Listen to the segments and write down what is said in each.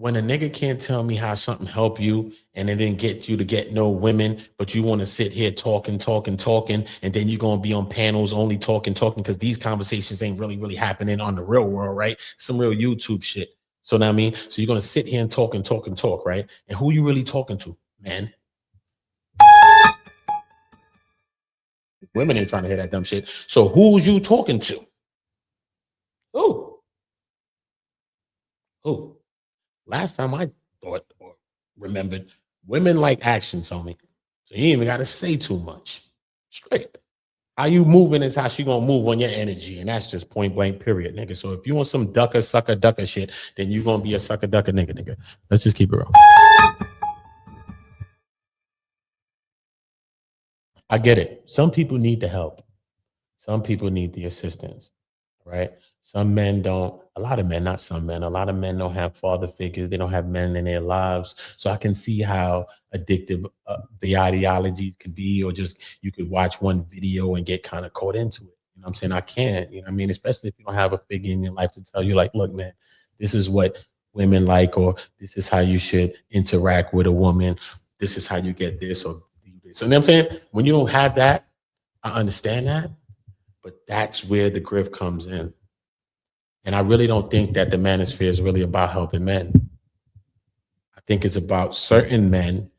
when a nigga can't tell me how something help you and it didn't get you to get no women, but you want to sit here talking, and then you're going to be on panels only talking, because these conversations ain't really happening on the real world, right? Some real YouTube shit. So now I mean, so you're going to sit here and talk, right? And who you really talking to, man? Women ain't trying to hear that dumb shit. So who's you talking to? Who? Last time I thought or remembered, women like action, Tony. So you ain't even got to say too much. Straight. How you moving is how she gonna move on your energy. And that's just point blank, period, nigga. So if you want some sucker, ducker shit, then you gonna be a sucker, ducker, nigga. Let's just keep it real. I get it. Some people need the help. Some people need the assistance, right? Some men don't, a lot of men, not some men, a lot of men don't have father figures. They don't have men in their lives. So I can see how addictive the ideologies could be, or just you could watch one video and get kind of caught into it. You know what I'm saying? I can't, you know what I mean? Especially if you don't have a figure in your life to tell you, like, look, man, this is what women like, or this is how you should interact with a woman. This is how you get this, or do this. So, you know what I'm saying? When you don't have that, I understand that. But that's where the grift comes in. And I really don't think that the manosphere is really about helping men. I think it's about certain men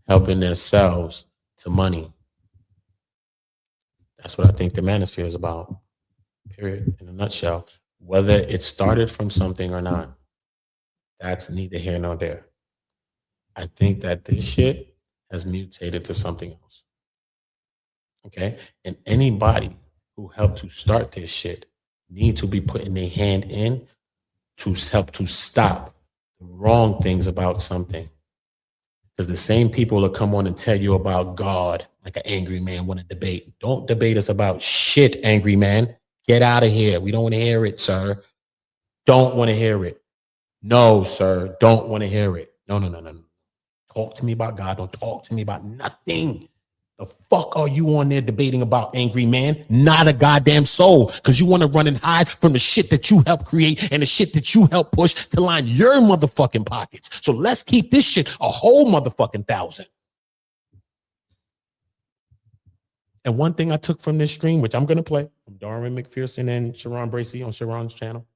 helping themselves to money. That's what I think the manosphere is about, period, in a nutshell. Whether it started from something or not, that's neither here nor there. I think that this shit has mutated to something else. Okay? And anybody who helped to start this shit need to be putting their hand in to help to stop the wrong things about something. Because the same people will come on and tell you about God, like an angry man want to debate. Don't debate us about shit, angry man. Get out of here. We don't want to hear it, sir. Don't want to hear it. No, sir. Don't want to hear it. No. Talk to me about God. Don't talk to me about nothing. The fuck are you on there debating about, angry man? Not a goddamn soul, because you want to run and hide from the shit that you helped create and the shit that you helped push to line your motherfucking pockets. So let's keep this shit a whole motherfucking 1,000. And one thing I took from this stream, which I'm going to play from Darwin McPherson and Sharon Bracey on Sharon's channel.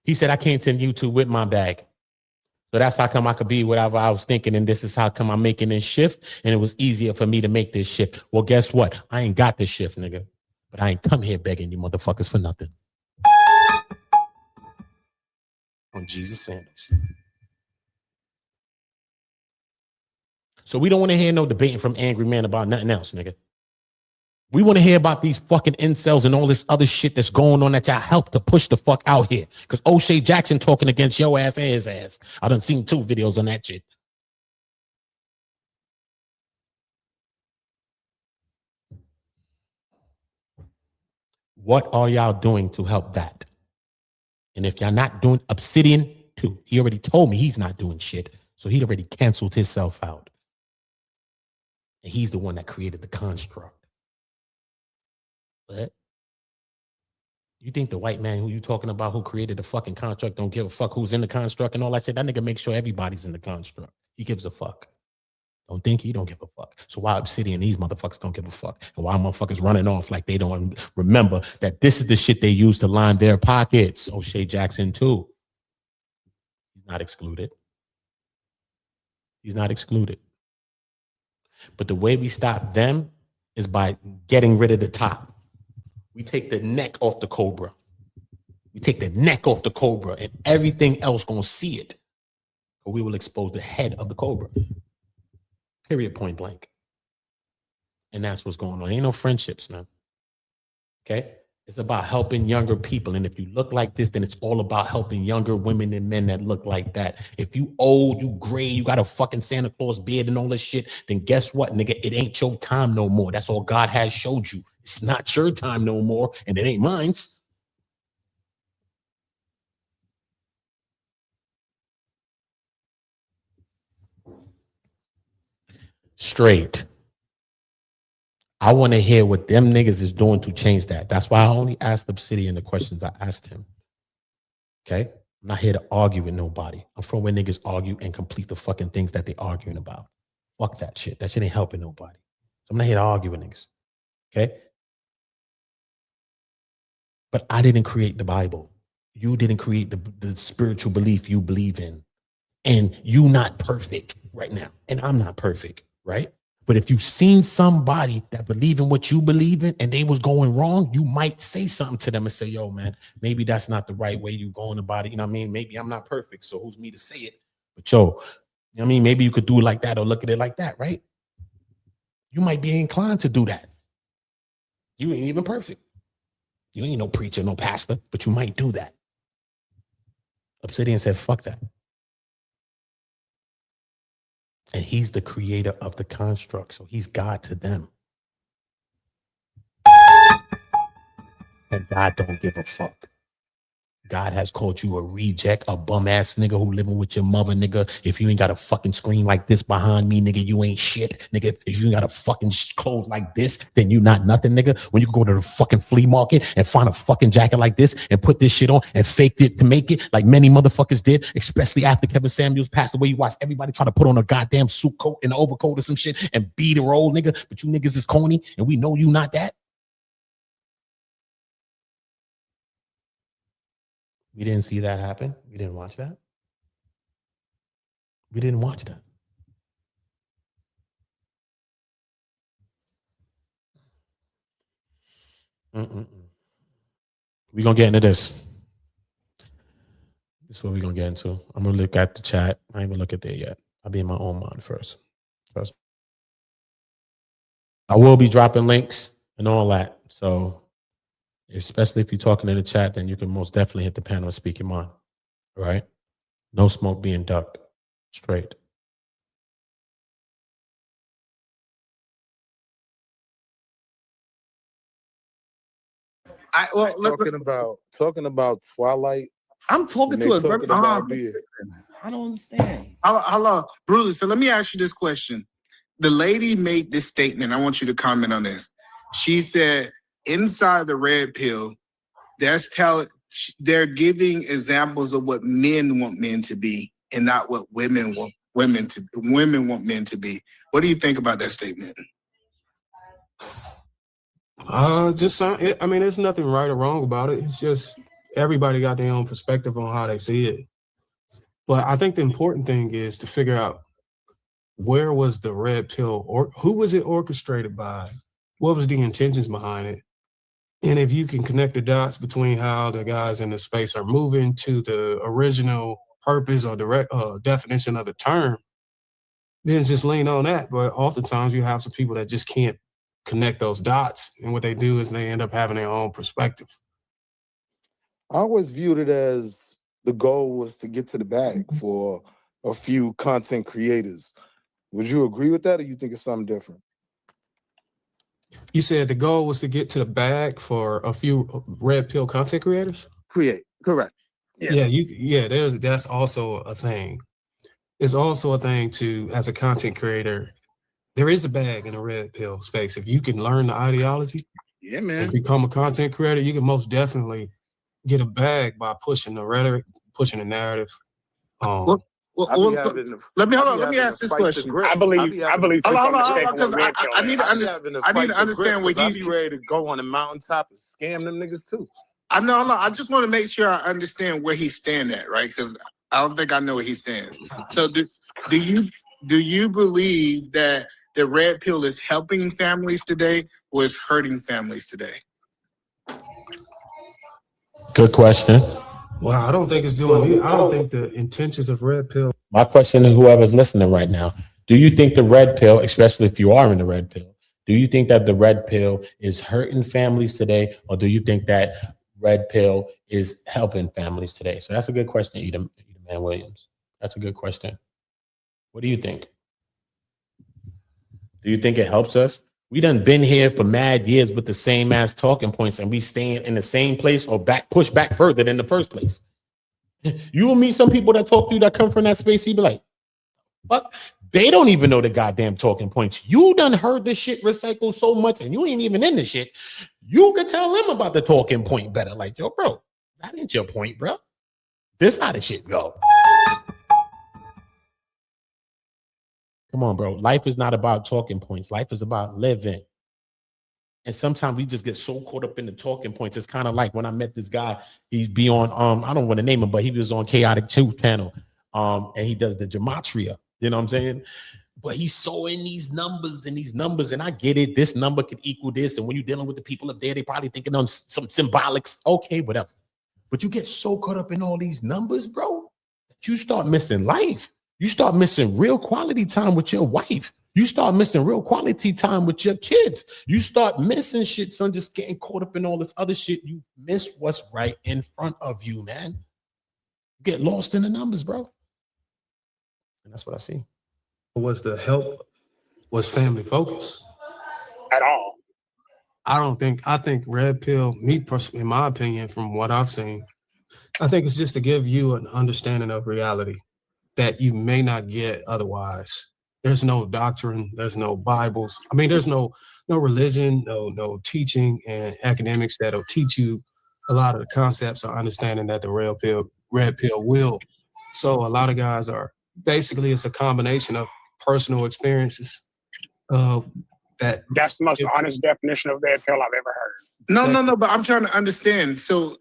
He said, I came to YouTube with my bag. So that's how come I could be whatever I was thinking. And this is how come I'm making this shift. And it was easier for me to make this shift. Well, guess what? I ain't got this shift, nigga. But I ain't come here begging you motherfuckers for nothing. On Jesus Sanders. So we don't want to hear no debating from angry men about nothing else, nigga. We want to hear about these fucking incels and all this other shit that's going on that y'all help to push the fuck out here. Because O'Shea Jackson talking against your ass and his ass. I done seen 2 videos on that shit. What are y'all doing to help that? And if y'all not doing Obsidian too, he already told me he's not doing shit. So he'd already canceled himself out. And he's the one that created the construct. But you think the white man who you talking about who created the fucking construct don't give a fuck who's in the construct and all that shit? That nigga makes sure everybody's in the construct. He gives a fuck. Don't think he don't give a fuck. So why Obsidian, these motherfuckers don't give a fuck? And why motherfuckers running off like they don't remember that this is the shit they use to line their pockets? O'Shea Jackson too. He's not excluded. He's not excluded. But the way we stop them is by getting rid of the top. We take the neck off the cobra. We take the neck off the cobra and everything else gonna see it. Or we will expose the head of the cobra. Period, point blank. And that's what's going on. Ain't no friendships, man. Okay? It's about helping younger people. And if you look like this, then it's all about helping younger women and men that look like that. If you old, you gray, you got a fucking Santa Claus beard and all this shit, then guess what, nigga? It ain't your time no more. That's all God has showed you. It's not your time no more, and it ain't mine's. Straight. I want to hear what them niggas is doing to change that. That's why I only asked Obsidian the questions I asked him. Okay? I'm not here to argue with nobody. I'm from where niggas argue and complete the fucking things that they arguing about. Fuck that shit. That shit ain't helping nobody. So I'm not here to argue with niggas. Okay? But I didn't create the Bible. You didn't create the spiritual belief you believe in. And you not perfect right now. And I'm not perfect, right? But if you've seen somebody that believe in what you believe in and they was going wrong, you might say something to them and say, yo, man, maybe that's not the right way you going about it. You know what I mean? Maybe I'm not perfect, so who's me to say it? But yo, you know what I mean? Maybe you could do it like that or look at it like that, right? You might be inclined to do that. You ain't even perfect. You ain't no preacher, no pastor, but you might do that. Obsidian said, fuck that. And he's the creator of the construct. So he's God to them. And God don't give a fuck. God has called you a reject, a bum ass nigga who living with your mother, nigga. If you ain't got a fucking screen like this behind me, nigga, you ain't shit, nigga. If you ain't got a fucking clothes like this, then you not nothing, nigga. When you go to the fucking flea market and find a fucking jacket like this and put this shit on and faked it to make it, like many motherfuckers did, especially after Kevin Samuels passed away. You watch everybody try to put on a goddamn suit coat and an overcoat or some shit and be the role, nigga. But you niggas is corny, and we know you not that. We didn't see that happen. We didn't watch that. We didn't watch that. We're going to get into this. This is what we're going to get into. I'm going to look at the chat. I ain't going to look at there yet. I'll be in my own mind first. I will be dropping links and all that. So, especially if you're talking in the chat, then you can most definitely hit the panel and speak your mind. All right? No smoke being ducked. Straight. Talking about Twilight. I'm talking to a talking about beer. I don't understand. Hello, Bruce. So let me ask you this question. The lady made this statement. I want you to comment on this. She said, inside the red pill, they're giving examples of what men want men to be and not what women want men to be. What do you think about that statement? I mean, there's nothing right or wrong about it. It's just everybody got their own perspective on how they see it. But I think the important thing is to figure out where was the red pill or who was it orchestrated by? What was the intentions behind it? And if you can connect the dots between how the guys in the space are moving to the original purpose or direct definition of the term, then just lean on that. But oftentimes you have some people that just can't connect those dots. And what they do is they end up having their own perspective. I always viewed it as the goal was to get to the bag for a few content creators. Would you agree with that, or you think it's something different? You said the goal was to get to the bag for a few red pill content creators? Correct. Yeah. That's also a thing. It's also a thing to, as a content creator, there is a bag in the red pill space. If you can learn the ideology, and become a content creator, you can most definitely get a bag by pushing the rhetoric, pushing the narrative. Let me ask this question. I believe. Hold on, because I need to understand what I'll be ready to go on the mountaintop and scam them niggas too. I know. I just want to make sure I understand where he's standing at, right? Because I don't think I know where he stands. So do you believe that the red pill is helping families today or is hurting families today? Good question. Well, I don't think it's doing it. I don't think the intentions of red pill. My question to whoever's listening right now, do you think the red pill, especially if you are in the red pill, do you think that the red pill is hurting families today, or do you think that red pill is helping families today? So that's a good question, Eda Man Williams. That's a good question. What do you think? Do you think it helps us? We done been here for mad years with the same ass talking points, and we staying in the same place or push back further than the first place. You will meet some people that talk to you that come from that space. You be like, "Fuck, they don't even know the goddamn talking points. You done heard this shit recycled so much, and you ain't even in the shit. You could tell them about the talking point better. Like, yo, bro, that ain't your point, bro. This how the shit go. Come on, bro. Life is not about talking points. Life is about living. And sometimes we just get so caught up in the talking points. It's kind of like when I met this guy, he's be on, I don't want to name him, but he was on Chaotic Truth channel. And he does the gematria. You know what I'm saying? But he's so in these numbers, and I get it. This number could equal this. And when you're dealing with the people up there, they probably thinking on some symbolics. Okay, whatever. But you get so caught up in all these numbers, bro, that you start missing life. You start missing real quality time with your wife. You start missing real quality time with your kids. You start missing shit, son, just getting caught up in all this other shit. You miss what's right in front of you, man. You get lost in the numbers, bro. And that's what I see. Was the help was family focused At all. I think red pill, in my opinion, from what I've seen, I think it's just to give you an understanding of reality that you may not get otherwise. There's no doctrine, there's no Bibles. I mean, there's no religion, no teaching and academics that'll teach you a lot of the concepts or understanding that the red pill will. So a lot of guys are basically, it's a combination of personal experiences That's the most honest definition of red pill I've ever heard. No, but I'm trying to understand. So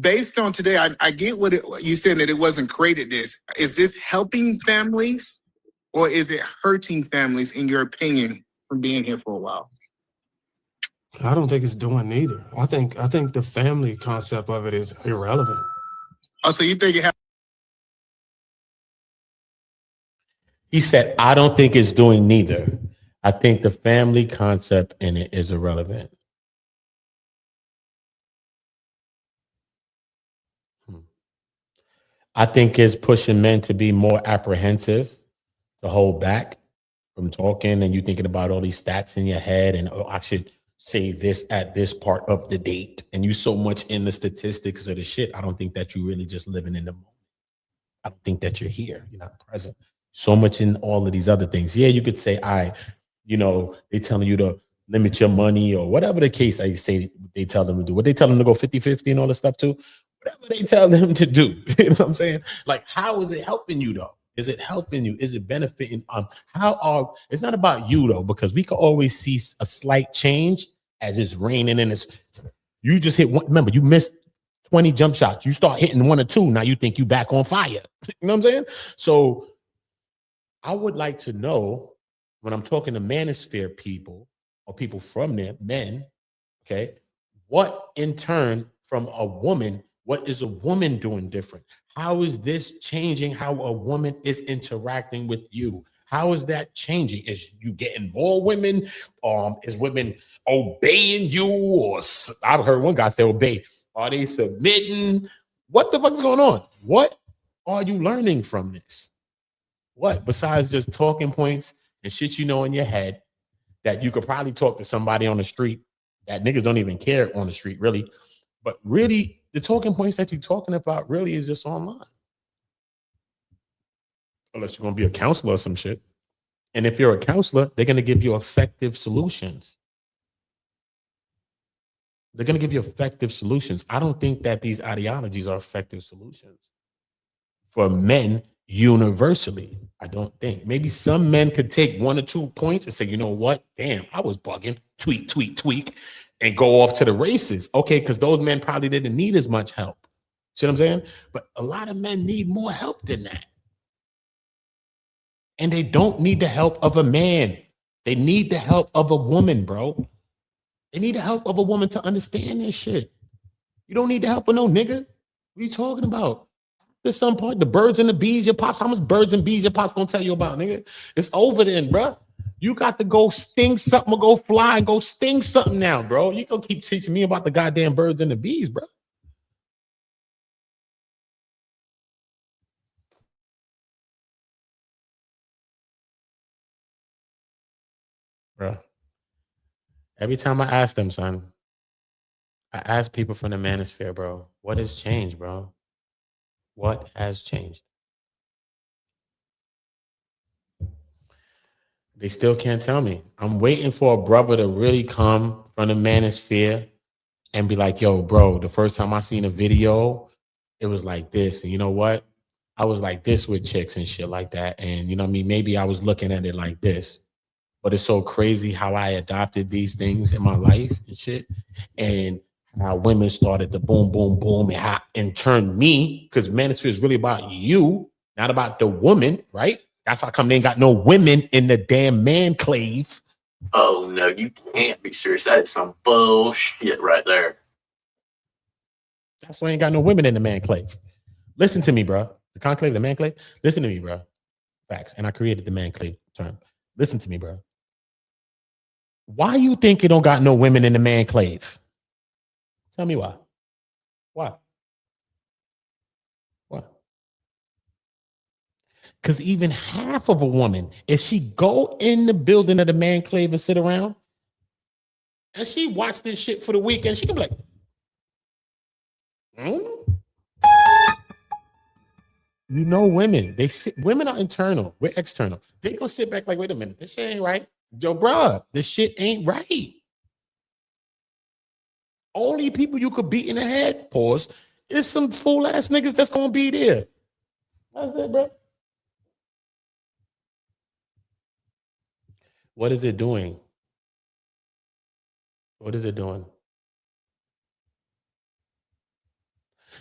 based on today, I get what you said, that it wasn't created this. Is this helping families or is it hurting families, in your opinion, from being here for a while? I don't think it's doing neither. I think the family concept of it is irrelevant. Oh, so you think it He said, I don't think it's doing neither. I think the family concept in it is irrelevant. I think it's pushing men to be more apprehensive, to hold back from talking, and you thinking about all these stats in your head and, oh, I should say this at this part of the date. And you so much in the statistics of the shit. I don't think that you really just living in the moment. I don't think that you're here. You're not present. So much in all of these other things. Yeah, you could say, they telling you to limit your money or whatever the case I say they tell them to do. What they tell them to go 50-50 and all this stuff too? Whatever they tell them to do. You know what I'm saying? Like, how is it helping you though? Is it helping you? Is it benefiting? It's not about you though, because we can always see a slight change as it's raining and you just hit one. Remember, you missed 20 jump shots. You start hitting 1 or 2. Now you think you back on fire. You know what I'm saying? So I would like to know, when I'm talking to Manosphere people or people from there, men, okay, what in turn from a woman, what is a woman doing different? How is this changing how a woman is interacting with you? How is that changing? Is you getting more women? Is women obeying you? Or I've heard one guy say obey. Are they submitting? What the fuck is going on? What are you learning from this? What, besides just talking points and shit you know in your head that you could probably talk to somebody on the street that niggas don't even care on the street, really. But really, the talking points that you're talking about really is just online. Unless you're going to be a counselor or some shit. And if you're a counselor, they're going to give you effective solutions. They're going to give you effective solutions. I don't think that these ideologies are effective solutions for men universally. I don't think. Maybe some men could take 1 or 2 points and say, you know what? Damn, I was bugging. Tweak, and go off to the races. Okay, because those men probably didn't need as much help. See what I'm saying? But a lot of men need more help than that. And they don't need the help of a man. They need the help of a woman, bro. They need the help of a woman to understand this shit. You don't need the help of no nigga. What are you talking about? There's some part, the birds and the bees, your pops, how much birds and bees your pops gonna tell you about, nigga? It's over then, bro. You got to go sting something or go fly and go sting something now, bro. You gonna keep teaching me about the goddamn birds and the bees, bro. Bro. Every time I ask them, son, I ask people from the Manosphere, bro, what has changed, bro? What has changed? They still can't tell me. I'm waiting for a brother to really come from the Manosphere and be like, yo, bro, the first time I seen a video it was like this. And you know what? I was like this with chicks and shit like that. And you know what I mean? Maybe I was looking at it like this. But it's so crazy how I adopted these things in my life and shit. And how women started to boom, boom, boom, and how in turn me, because Manosphere is really about you, not about the woman, right? That's how come they ain't got no women in the damn man clave. Oh no, you can't be serious. That is some bullshit right there. That's why I ain't got no women in the man clave. Listen to me, bro. The conclave, the man clave. Listen to me, bro. Facts. And I created the man clave term. Listen to me, bro. Why you think you don't got no women in the man clave? Tell me why. Why? Why? Because even half of a woman, if she go in the building of the man clave and sit around, and she watch this shit for the weekend, she can be like, You know, women, women are internal. We're external. They gonna sit back like, wait a minute, this shit ain't right. Yo, bruh, this shit ain't right. Only people you could beat in the head, pause, is some fool ass niggas that's gonna be there. That's it, bro. What is it doing? What is it doing?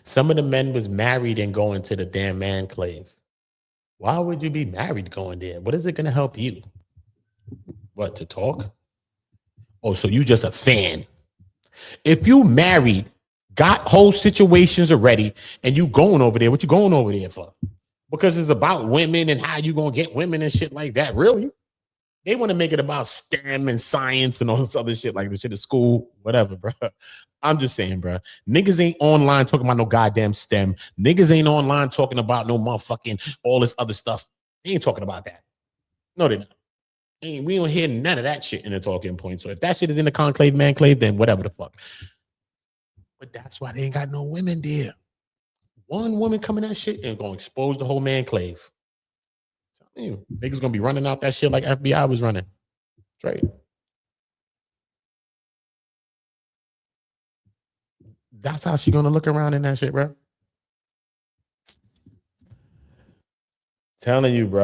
Some of the men was married and going to the damn man clave. Why would you be married going there? What is it gonna help you? What, to talk? Oh, so you just a fan. If you married, got whole situations already, and you going over there, what you going over there for? Because it's about women and how you gonna get women and shit like that. Really? They want to make it about STEM and science and all this other shit, like the shit at school, whatever, bro. I'm just saying, bro. Niggas ain't online talking about no goddamn STEM. Niggas ain't online talking about no motherfucking all this other stuff. They ain't talking about that. No, they're not. We don't hear none of that shit in the talking point. So if that shit is in the conclave, man clave, then whatever the fuck. But that's why they ain't got no women there. One woman coming that shit and gonna expose the whole man clave. Niggas gonna be running out that shit like FBI was running. Straight. That's how she gonna look around in that shit, bro. Telling you, bro.